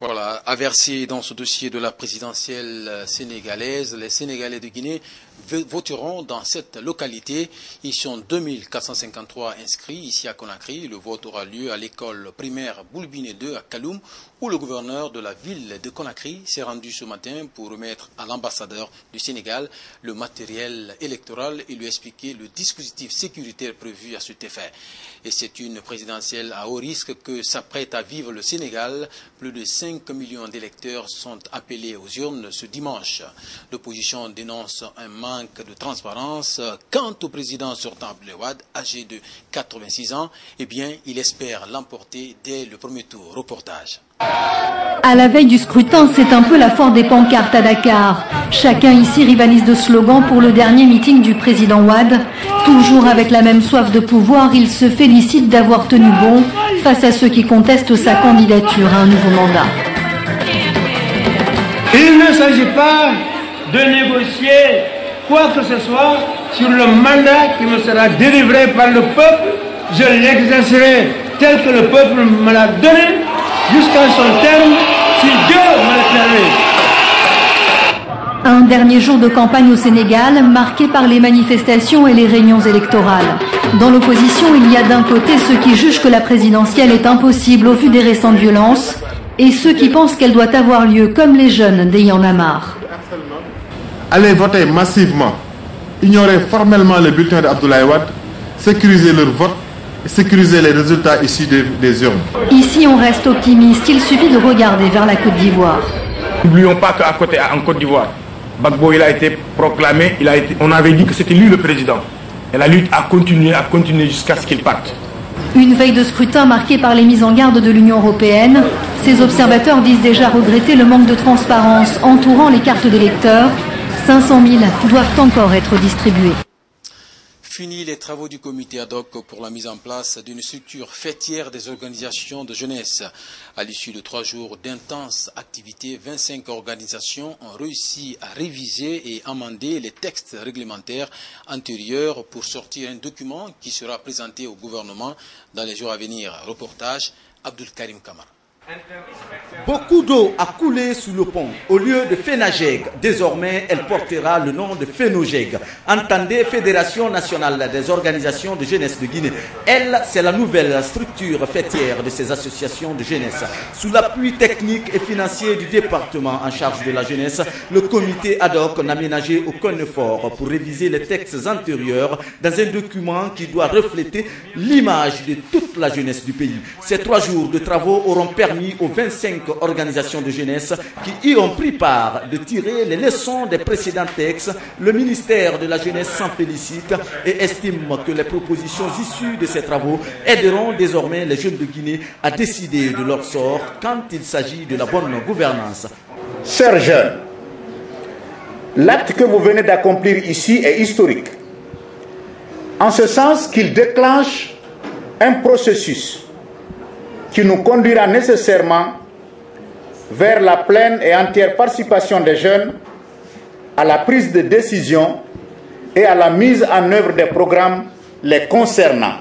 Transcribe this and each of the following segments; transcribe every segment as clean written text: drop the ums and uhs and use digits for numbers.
Voilà, à verser dans ce dossier de la présidentielle sénégalaise, les Sénégalais de Guinée voteront dans cette localité. Ils sont 2453 inscrits ici à Conakry. Le vote aura lieu à l'école primaire Boulbiné 2 à Kaloum, où le gouverneur de la ville de Conakry s'est rendu ce matin pour remettre à l'ambassadeur du Sénégal le matériel électoral et lui expliquer le dispositif sécuritaire prévu à cet effet. Et c'est une présidentielle à haut risque que s'apprête à vivre le Sénégal. Plus de 5 millions d'électeurs sont appelés aux urnes ce dimanche. L'opposition dénonce un manque de transparence. Quant au président sortant Abdoulaye Wade, âgé de 86 ans, eh bien, il espère l'emporter dès le premier tour. Reportage. À la veille du scrutin, c'est un peu la foire des pancartes à Dakar. Chacun ici rivalise de slogans pour le dernier meeting du président Wade. Toujours avec la même soif de pouvoir, il se félicite d'avoir tenu bon face à ceux qui contestent sa candidature à un nouveau mandat. Il ne s'agit pas de négocier quoi que ce soit sur le mandat qui me sera délivré par le peuple. Je l'exercerai tel que le peuple me l'a donné jusqu'à son terme, si Dieu me le permet. Un dernier jour de campagne au Sénégal, marqué par les manifestations et les réunions électorales. Dans l'opposition, il y a d'un côté ceux qui jugent que la présidentielle est impossible au vu des récentes violences, et ceux qui pensent qu'elle doit avoir lieu, comme les jeunes d'Y en a marre. Allez voter massivement, ignorer formellement le bulletin d'Abdoulaye Wade, sécuriser leur vote et sécuriser les résultats issus des urnes. Ici, on reste optimiste. Il suffit de regarder vers la Côte d'Ivoire. N'oublions pas qu'à côté, en Côte d'Ivoire, Gbagbo, il a été proclamé, on avait dit que c'était lui le président. Et la lutte a continué jusqu'à ce qu'il parte. Une veille de scrutin marquée par les mises en garde de l'Union européenne. Ces observateurs disent déjà regretter le manque de transparence entourant les cartes d'électeurs. 500 000 doivent encore être distribués. Fini les travaux du comité ad hoc pour la mise en place d'une structure fêtière des organisations de jeunesse. À l'issue de 3 jours d'intenses activités, 25 organisations ont réussi à réviser et amender les textes réglementaires antérieurs pour sortir un document qui sera présenté au gouvernement dans les jours à venir. Reportage, Abdul Karim Kamara. Beaucoup d'eau a coulé sous le pont. Au lieu de FENAGEG, désormais, elle portera le nom de FENOGEG. Entendez, Fédération nationale des organisations de jeunesse de Guinée. Elle, c'est la nouvelle structure fêtière de ces associations de jeunesse. Sous l'appui technique et financier du département en charge de la jeunesse, le comité ad hoc n'a ménagé aucun effort pour réviser les textes antérieurs dans un document qui doit refléter l'image de toute la jeunesse du pays. Ces 3 jours de travaux auront permis aux 25 organisations de jeunesse qui y ont pris part de tirer les leçons des précédents textes. Le ministère de la Jeunesse s'en félicite et estime que les propositions issues de ces travaux aideront désormais les jeunes de Guinée à décider de leur sort quand il s'agit de la bonne gouvernance. Chers jeunes, l'acte que vous venez d'accomplir ici est historique, en ce sens qu'il déclenche un processus qui nous conduira nécessairement vers la pleine et entière participation des jeunes à la prise de décision et à la mise en œuvre des programmes les concernant,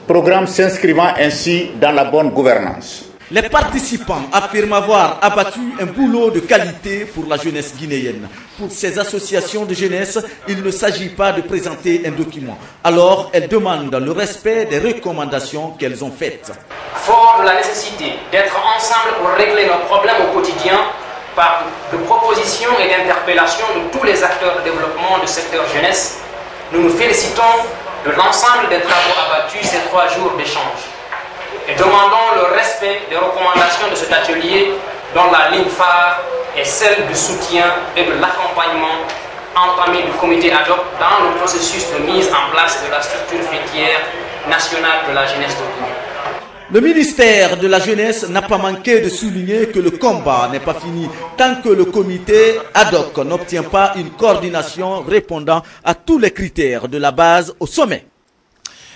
programmes s'inscrivant ainsi dans la bonne gouvernance. Les participants affirment avoir abattu un boulot de qualité pour la jeunesse guinéenne. Pour ces associations de jeunesse, il ne s'agit pas de présenter un document. Alors, elles demandent le respect des recommandations qu'elles ont faites. Fort de la nécessité d'être ensemble pour régler nos problèmes au quotidien par de propositions et d'interpellations de tous les acteurs de développement du secteur jeunesse, nous nous félicitons de l'ensemble des travaux abattus ces 3 jours d'échange. Et demandons le respect des recommandations de cet atelier dont la ligne phare est celle du soutien et de l'accompagnement entamé du comité ad hoc dans le processus de mise en place de la structure fêtière nationale de la jeunesse de Guinée. Le ministère de la Jeunesse n'a pas manqué de souligner que le combat n'est pas fini tant que le comité ad hoc n'obtient pas une coordination répondant à tous les critères de la base au sommet.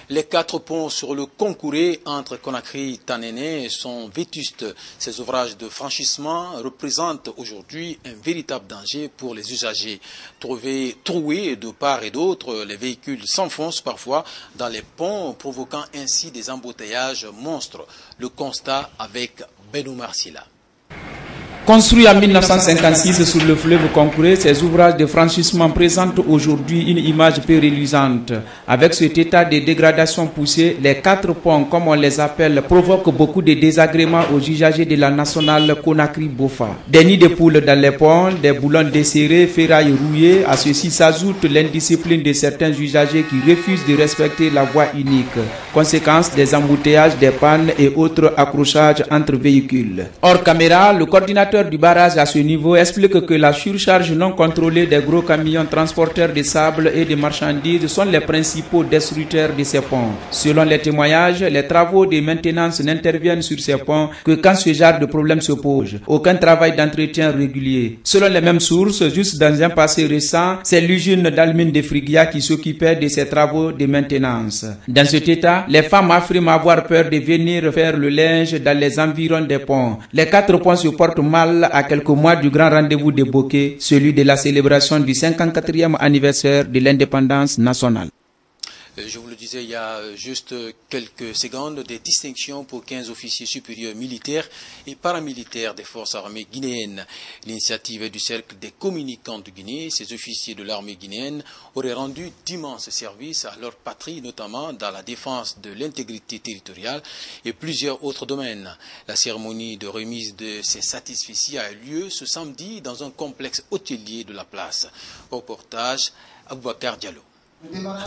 Les 4 ponts sur le Concouré entre Conakry et Tanene sont vétustes. Ces ouvrages de franchissement représentent aujourd'hui un véritable danger pour les usagers. Troués de part et d'autre, les véhicules s'enfoncent parfois dans les ponts, provoquant ainsi des embouteillages monstres. Le constat avec Benoît Marsila. Construit en 1956 sur le fleuve Concouré, ces ouvrages de franchissement présentent aujourd'hui une image peu reluisante. Avec cet état de dégradation poussée, les 4 ponts, comme on les appelle, provoquent beaucoup de désagréments aux usagers de la nationale Conakry-Bofa. Des nids de poules dans les ponts, des boulons desserrés, ferrailles rouillées. À ceci s'ajoute l'indiscipline de certains usagers qui refusent de respecter la voie unique. Conséquence des embouteillages, des pannes et autres accrochages entre véhicules. Hors caméra, le coordinateur du barrage à ce niveau explique que la surcharge non contrôlée des gros camions transporteurs de sable et de marchandises sont les principaux destructeurs de ces ponts. Selon les témoignages, les travaux de maintenance n'interviennent sur ces ponts que quand ce genre de problème se pose. Aucun travail d'entretien régulier. Selon les mêmes sources, juste dans un passé récent, c'est l'usine d'Almine de Frigia qui s'occupait de ces travaux de maintenance. Dans cet état, les femmes affirment avoir peur de venir faire le linge dans les environs des ponts. Les 4 ponts se portent mal à quelques mois du grand rendez-vous de Bokeh, celui de la célébration du 54e anniversaire de l'indépendance nationale. Je vous le disais il y a juste quelques secondes, des distinctions pour 15 officiers supérieurs militaires et paramilitaires des forces armées guinéennes. L'initiative est du Cercle des communicants de Guinée. Ces officiers de l'armée guinéenne auraient rendu d'immenses services à leur patrie, notamment dans la défense de l'intégrité territoriale et plusieurs autres domaines. La cérémonie de remise de ces satisfecits a eu lieu ce samedi dans un complexe hôtelier de la place. Reportage Aboubakar Diallo.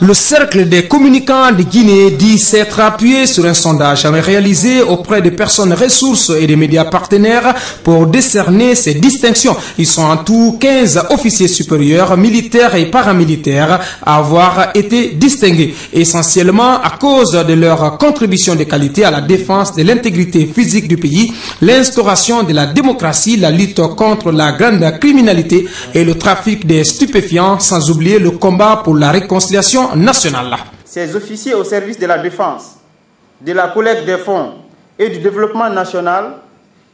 Le Cercle des communicants de Guinée dit s'être appuyé sur un sondage réalisé auprès des personnes ressources et des médias partenaires pour décerner ces distinctions. Ils sont en tout 15 officiers supérieurs, militaires et paramilitaires à avoir été distingués, essentiellement à cause de leur contribution de qualité à la défense de l'intégrité physique du pays, l'instauration de la démocratie, la lutte contre la grande criminalité et le trafic des stupéfiants, sans oublier le combat pour la réconciliation nationale. Ces officiers au service de la défense, de la collecte des fonds et du développement national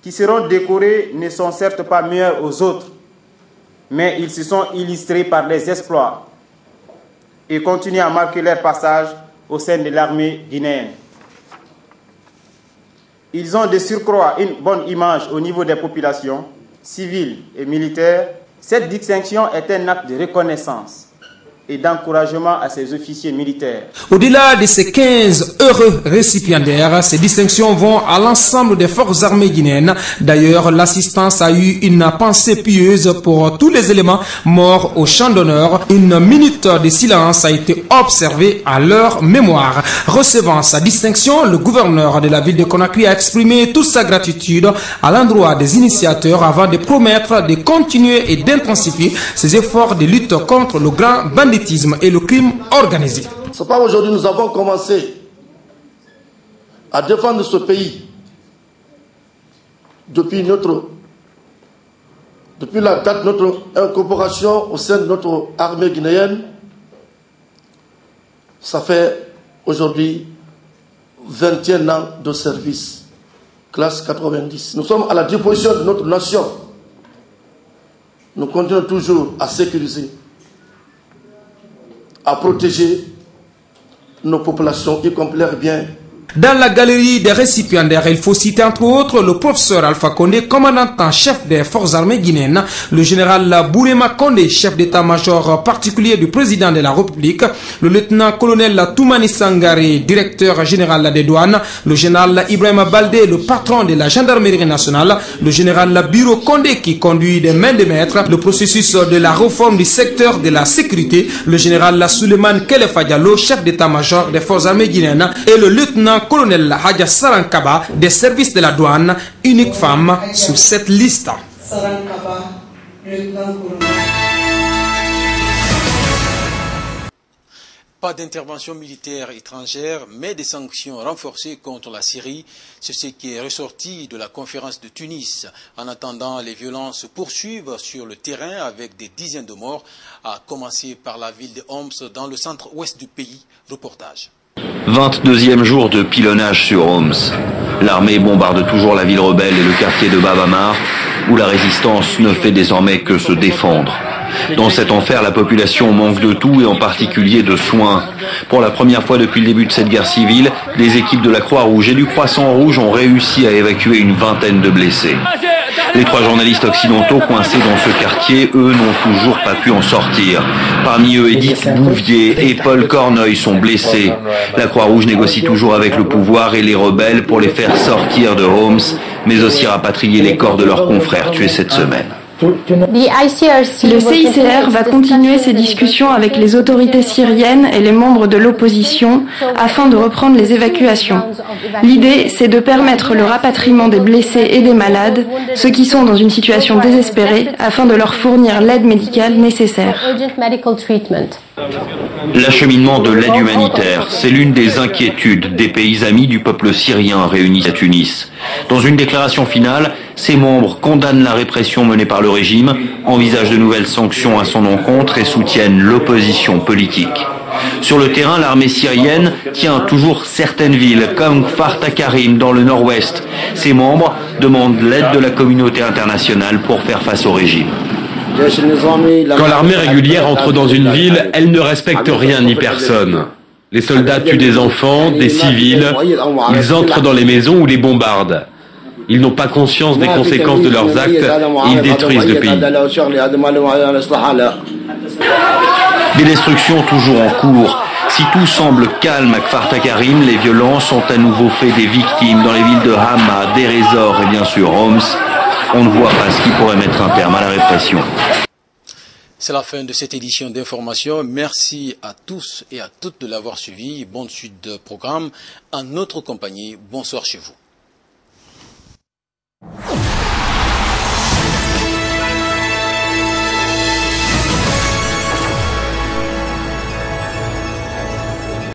qui seront décorés ne sont certes pas meilleurs aux autres, mais ils se sont illustrés par les exploits et continuent à marquer leur passage au sein de l'armée guinéenne. Ils ont de surcroît une bonne image au niveau des populations civiles et militaires. Cette distinction est un acte de reconnaissance et d'encouragement à ces officiers militaires. Au-delà de ces 15 heureux récipiendaires, ces distinctions vont à l'ensemble des forces armées guinéennes. D'ailleurs, l'assistance a eu une pensée pieuse pour tous les éléments morts au champ d'honneur. Une minute de silence a été observée à leur mémoire. Recevant sa distinction, le gouverneur de la ville de Conakry a exprimé toute sa gratitude à l'endroit des initiateurs avant de promettre de continuer et d'intensifier ses efforts de lutte contre le grand banditisme et le crime organisé. C'est pas aujourd'hui nous avons commencé à défendre ce pays depuis la date de notre incorporation au sein de notre armée guinéenne. Ça fait aujourd'hui 21 ans de service, classe 90. Nous sommes à la disposition de notre nation. Nous continuons toujours à sécuriser, à protéger nos populations, y compris leurs biens. Dans la galerie des récipiendaires, il faut citer entre autres le professeur Alpha Condé, commandant en chef des forces armées guinéennes, le général Bourema Condé, chef d'état-major particulier du président de la République, le lieutenant-colonel Toumani Sangare, directeur général des douanes, le général Ibrahima Baldé, le patron de la gendarmerie nationale, le général Biro Condé qui conduit des mains de maître le processus de la réforme du secteur de la sécurité, le général Suleiman Kelefa Diallo, chef d'état-major des forces armées guinéennes, et le lieutenant-colonel Hadja Sarankaba des services de la douane, unique femme sur cette liste. Pas d'intervention militaire étrangère, mais des sanctions renforcées contre la Syrie. C'est ce qui est ressorti de la conférence de Tunis. En attendant, les violences se poursuivent sur le terrain avec des dizaines de morts, à commencer par la ville de Homs dans le centre-ouest du pays. Reportage. 22e jour de pilonnage sur Homs. L'armée bombarde toujours la ville rebelle et le quartier de Bab Amar, où la résistance ne fait désormais que se défendre. Dans cet enfer, la population manque de tout et en particulier de soins. Pour la première fois depuis le début de cette guerre civile, les équipes de la Croix-Rouge et du Croissant Rouge ont réussi à évacuer une vingtaine de blessés. Les 3 journalistes occidentaux coincés dans ce quartier, eux, n'ont toujours pas pu en sortir. Parmi eux, Edith Bouvier et Paul Corneuil sont blessés. La Croix-Rouge négocie toujours avec le pouvoir et les rebelles pour les faire sortir de Homs, mais aussi rapatrier les corps de leurs confrères tués cette semaine. Le CICR va continuer ses discussions avec les autorités syriennes et les membres de l'opposition afin de reprendre les évacuations. L'idée, c'est de permettre le rapatriement des blessés et des malades, ceux qui sont dans une situation désespérée, afin de leur fournir l'aide médicale nécessaire. L'acheminement de l'aide humanitaire, c'est l'une des inquiétudes des pays amis du peuple syrien réunis à Tunis. Dans une déclaration finale, ses membres condamnent la répression menée par le régime, envisagent de nouvelles sanctions à son encontre et soutiennent l'opposition politique. Sur le terrain, l'armée syrienne tient toujours certaines villes, comme Kfar Takarim dans le nord-ouest. Ses membres demandent l'aide de la communauté internationale pour faire face au régime. Quand l'armée régulière entre dans une ville, elle ne respecte rien ni personne. Les soldats tuent des enfants, des civils, ils entrent dans les maisons ou les bombardent. Ils n'ont pas conscience des conséquences de leurs actes et ils détruisent le pays. Des destructions toujours en cours. Si tout semble calme à Kfar Takarim, les violences ont à nouveau fait des victimes dans les villes de Hama, Deir ez-Zor et bien sûr Homs. On ne voit pas ce qui pourrait mettre un terme à la répression. C'est la fin de cette édition d'information. Merci à tous et à toutes de l'avoir suivi. Bonne suite de programme en notre compagnie. Bonsoir chez vous.